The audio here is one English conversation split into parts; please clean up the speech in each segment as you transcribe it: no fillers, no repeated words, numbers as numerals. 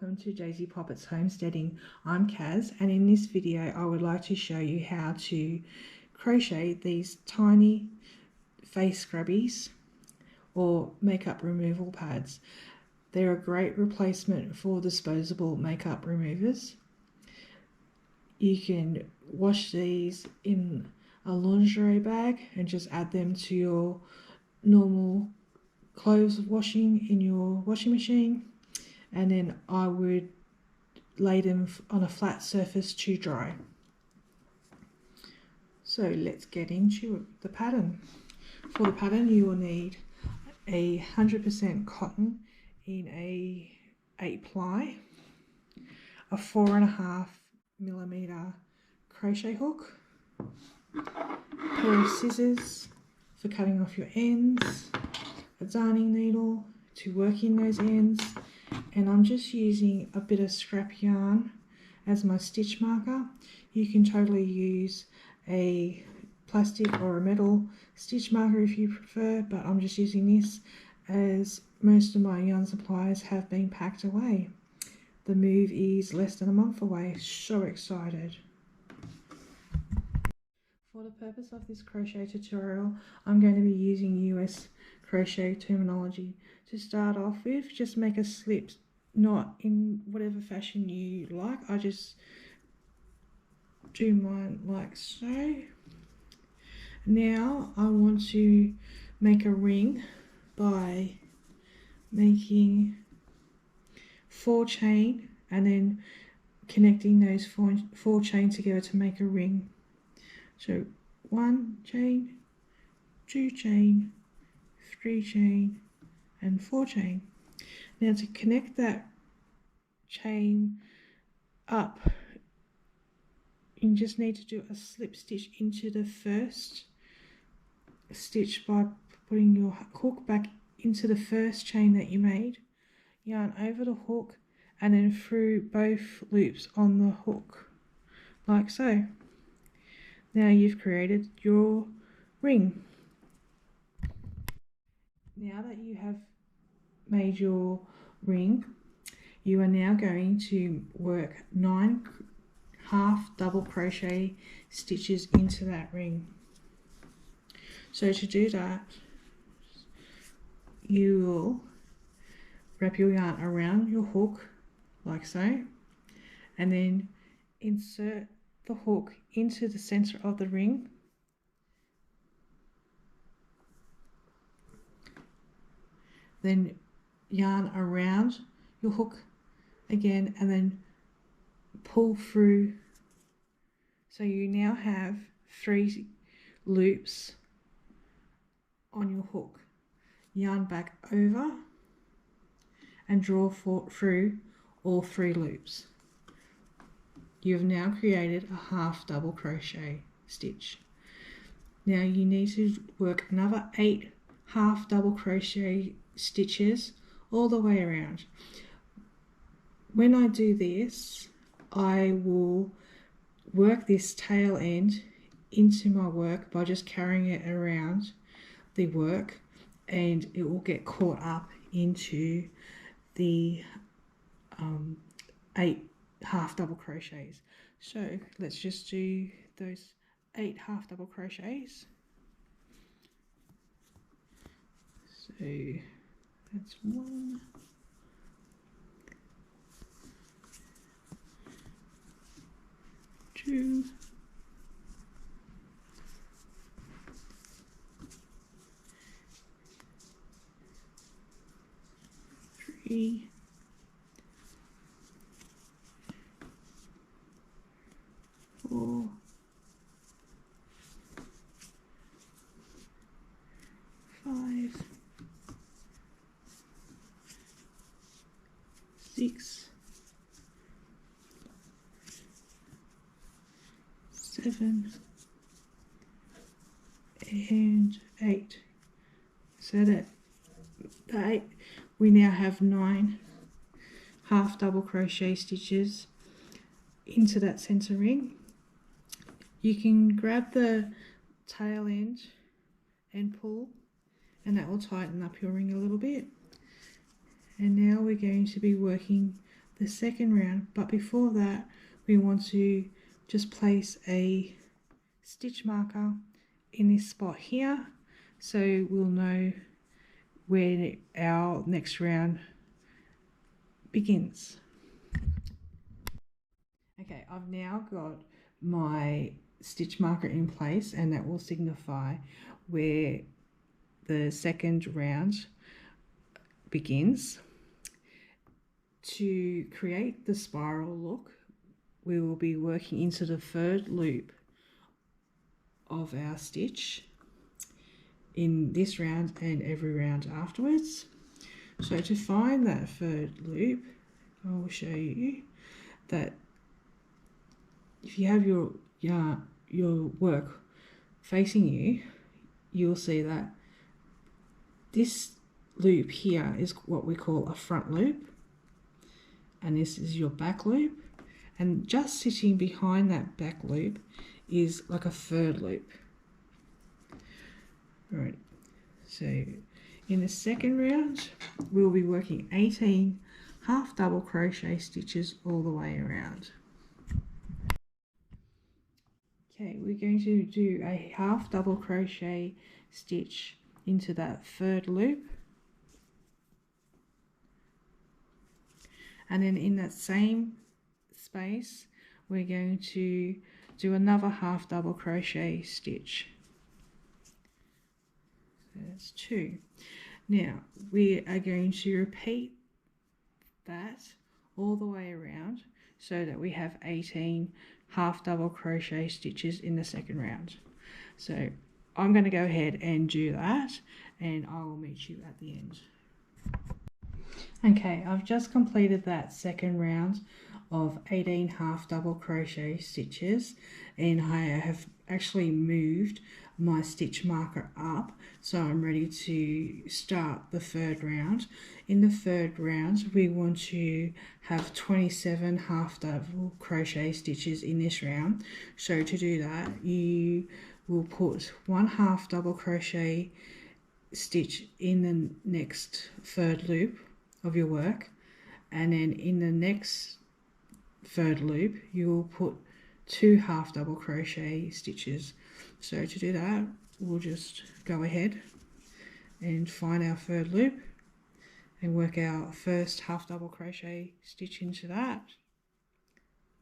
welcome to Daisy Poppet's Homesteading. I'm Kaz, and in this video I would like to show you how to crochet these tiny face scrubbies or makeup removal pads. They're a great replacement for disposable makeup removers. You can wash these in a lingerie bag and just add them to your normal clothes washing in your washing machine, and then I would lay them on a flat surface to dry. So let's get into the pattern. For the pattern you will need a 100% cotton in a 8 ply, a 4.5mm crochet hook, a pair of scissors for cutting off your ends, a darning needle to work in those ends, and I'm just using a bit of scrap yarn as my stitch marker. You can totally use a plastic or a metal stitch marker if you prefer, but I'm just using this as most of my yarn supplies have been packed away. The move is less than a month away. So excited. For the purpose of this crochet tutorial, I'm going to be using US crochet terminology. To start off with, just make a slip knot in whatever fashion you like. I just do mine like so. Now I want to make a ring by making 4 chain and then connecting those four chains together to make a ring. So 1 chain, 2 chain, 3 chain, and 4 chain. Now to connect that chain up, you just need to do a slip stitch into the first stitch by putting your hook back into the first chain that you made, yarn over the hook, and then through both loops on the hook, like so. Now you've created your ring. Now that you have made your ring, you are now going to work 9 half double crochet stitches into that ring. So to do that, you will wrap your yarn around your hook like so, and then insert the hook into the center of the ring, then yarn around your hook again, and then pull through. So you now have 3 loops on your hook. Yarn back over and draw through all 3 loops. You've now created a half double crochet stitch. Now you need to work another 8 half double crochet stitches all the way around. When I do this, I will work this tail end into my work by just carrying it around the work, and it will get caught up into the 8 half double crochets. So let's just do those 8 half double crochets. So that's 1, 2, 3, 4, 5, 6, 7, and 8. So that we now have 9 half double crochet stitches into that center ring. You can grab the tail end and pull, and that will tighten up your ring a little bit. And now we're going to be working the second round, but before that we want to just place a stitch marker in this spot here so we'll know where our next round begins. Okay, I've now got my stitch marker in place, and that will signify where the second round begins. To create the spiral look, we will be working into the third loop of our stitch in this round and every round afterwards. So to find that third loop, I will show you that if you have your work facing you, you'll see that this loop here is what we call a front loop, and this is your back loop, and just sitting behind that back loop is like a third loop. Right, so in the second round we'll be working 18 half double crochet stitches all the way around. Okay, we're going to do a half double crochet stitch into that third loop, and then in that same space we're going to do another half double crochet stitch. So that's 2. Now we are going to repeat that all the way around so that we have 18 half double crochet stitches in the second round. So I'm going to go ahead and do that, and I will meet you at the end. Okay, I've just completed that second round of 18 half double crochet stitches, and I have actually moved my stitch marker up, so I'm ready to start the third round. In the third round we want to have 27 half double crochet stitches in this round. So to do that, you will put 1 half double crochet stitch in the next third loop of your work, and then in the next third loop you will put 2 half double crochet stitches. So to do that, we'll just go ahead and find our third loop and work our first half double crochet stitch into that,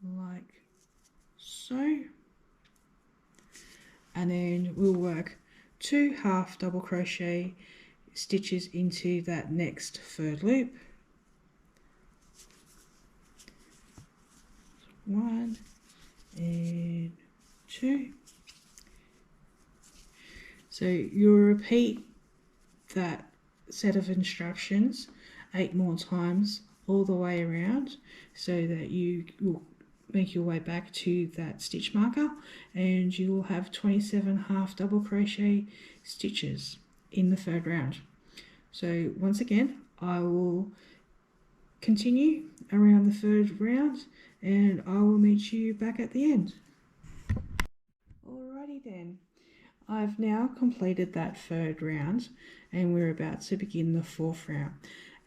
like so, and then we'll work 2 half double crochet stitches into that next third loop, 1 and 2. So you'll repeat that set of instructions 8 more times all the way around so that you will make your way back to that stitch marker, and you will have 27 half double crochet stitches in the third round. So once again, I will continue around the third round and I will meet you back at the end. Alrighty then, I've now completed that third round and we're about to begin the fourth round.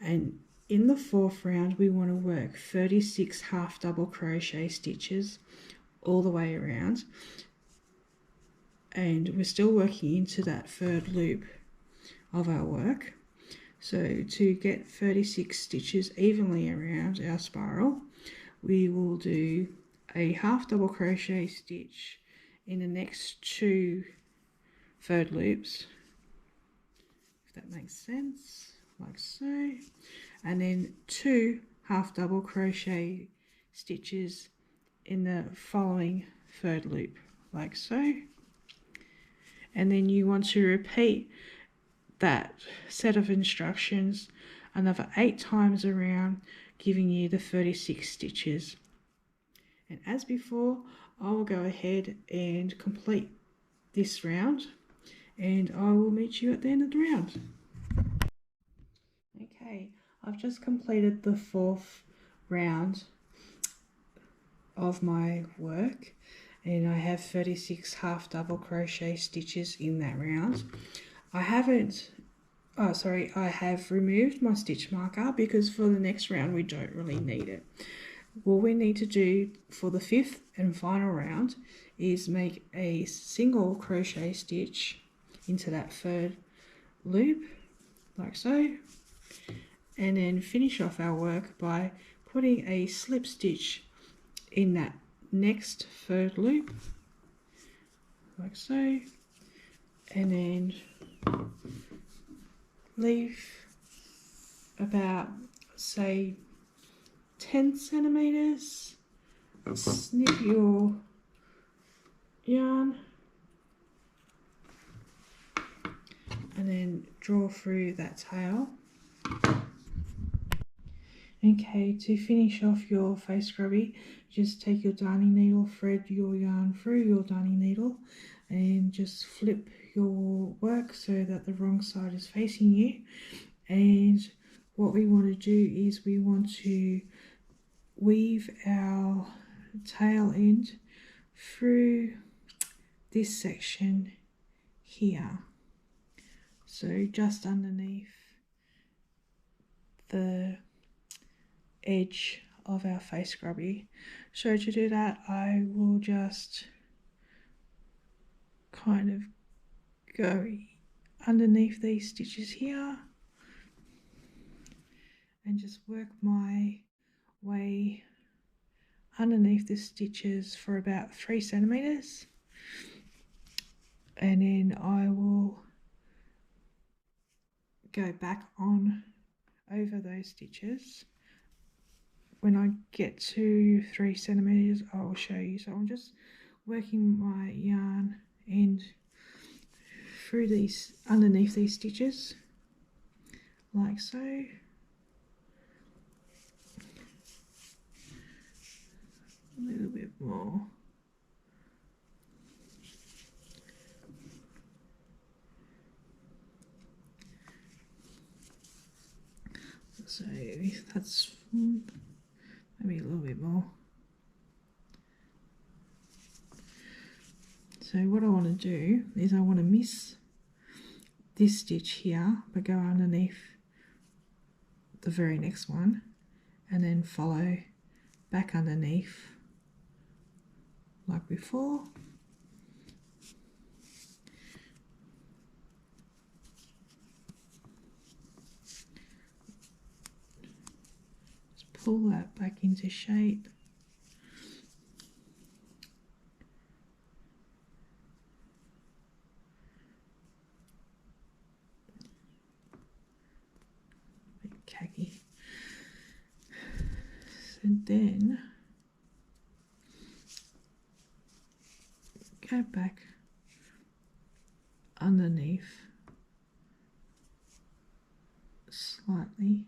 And in the fourth round we want to work 36 half double crochet stitches all the way around, and we're still working into that third loop of our work. So to get 36 stitches evenly around our spiral, we will do a half double crochet stitch in the next 2 third loops, if that makes sense, like so, and then 2 half double crochet stitches in the following third loop, like so. And then you want to repeat that set of instructions another 8 times around, giving you the 36 stitches. And as before, I will go ahead and complete this round and I will meet you at the end of the round. Okay, I've just completed the fourth round of my work and I have 36 half double crochet stitches in that round. I haven't I have removed my stitch marker because for the next round we don't really need it. What we need to do for the 5th and final round is make a single crochet stitch into that 3rd loop, like so, and then finish off our work by putting a slip stitch in that next 3rd loop, like so, and then leave about, say, 10 centimeters, snip your yarn, and then draw through that tail. Okay, to finish off your face scrubby, just take your darning needle, thread your yarn through your darning needle, and just flip your work so that the wrong side is facing you. And what we want to do is we want to weave our tail end through this section here, so just underneath the edge of our face scrubby. So to do that, I will just kind of go underneath these stitches here and just work my way underneath the stitches for about 3 centimeters, and then I will go back on over those stitches. When I get to 3 centimeters, I will show you. So I'm just working my yarn end through these, underneath these stitches, like so. A little bit more. So that's maybe a little bit more. So what I want to do is I want to miss this stitch here, but go underneath the very next one, and then follow back underneath like before. Just pull that back into shape. A bit khaki. So then go back underneath slightly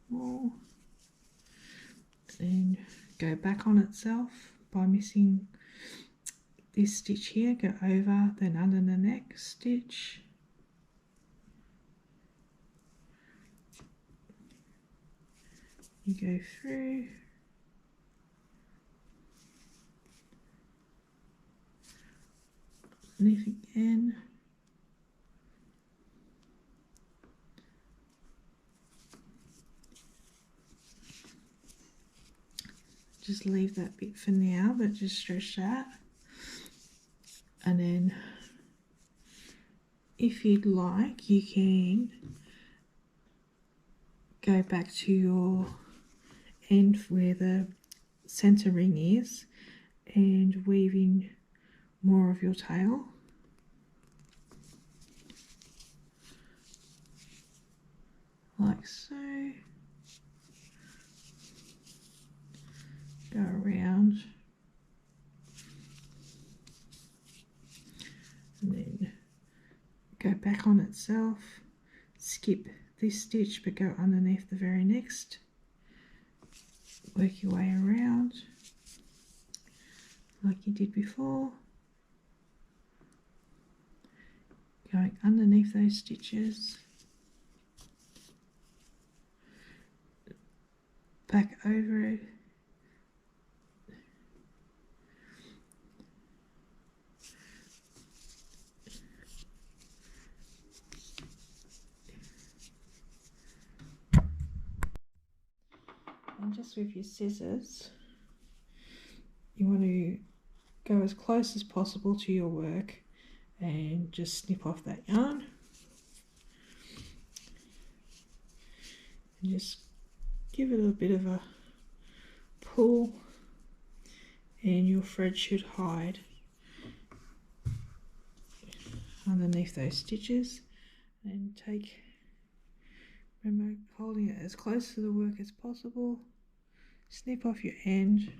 more, then go back on itself by missing this stitch here, go over, then under the next stitch, you go through, underneath again, just leave that bit for now, but just stretch that, and then if you'd like you can go back to your end where the center ring is and weave in more of your tail. Like so. Go around and then go back on itself, skip this stitch but go underneath the very next, work your way around like you did before, going underneath those stitches, back over it, just with your scissors, you want to go as close as possible to your work and just snip off that yarn. And just give it a bit of a pull and your thread should hide underneath those stitches. And remember, holding it as close to the work as possible, snip off your end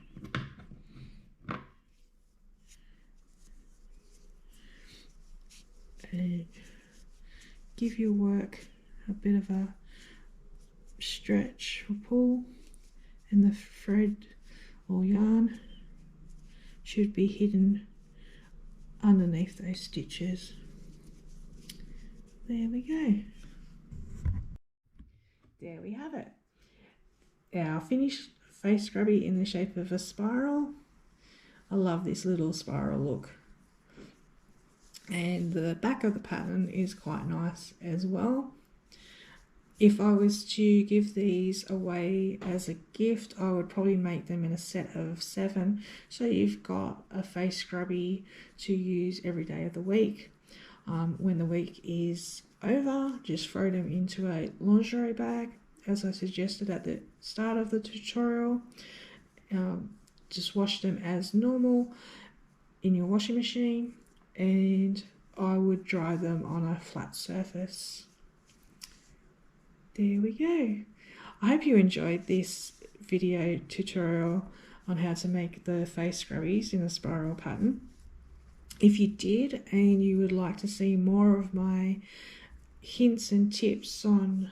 and give your work a bit of a stretch or pull, and the thread or yarn should be hidden underneath those stitches. There we go. There we have it. Our finished face scrubby in the shape of a spiral. I love this little spiral look. And the back of the pattern is quite nice as well. If I was to give these away as a gift, I would probably make them in a set of 7. So you've got a face scrubby to use every day of the week. When the week is over, just throw them into a lingerie bag, as I suggested at the start of the tutorial. Just wash them as normal in your washing machine, and I would dry them on a flat surface. There we go. I hope you enjoyed this video tutorial on how to make the face scrubbies in a spiral pattern. If you did and you would like to see more of my hints and tips on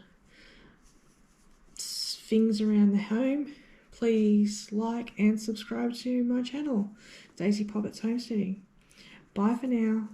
things around the home, please like and subscribe to my channel, Daisy Poppets Homesteading. Bye for now.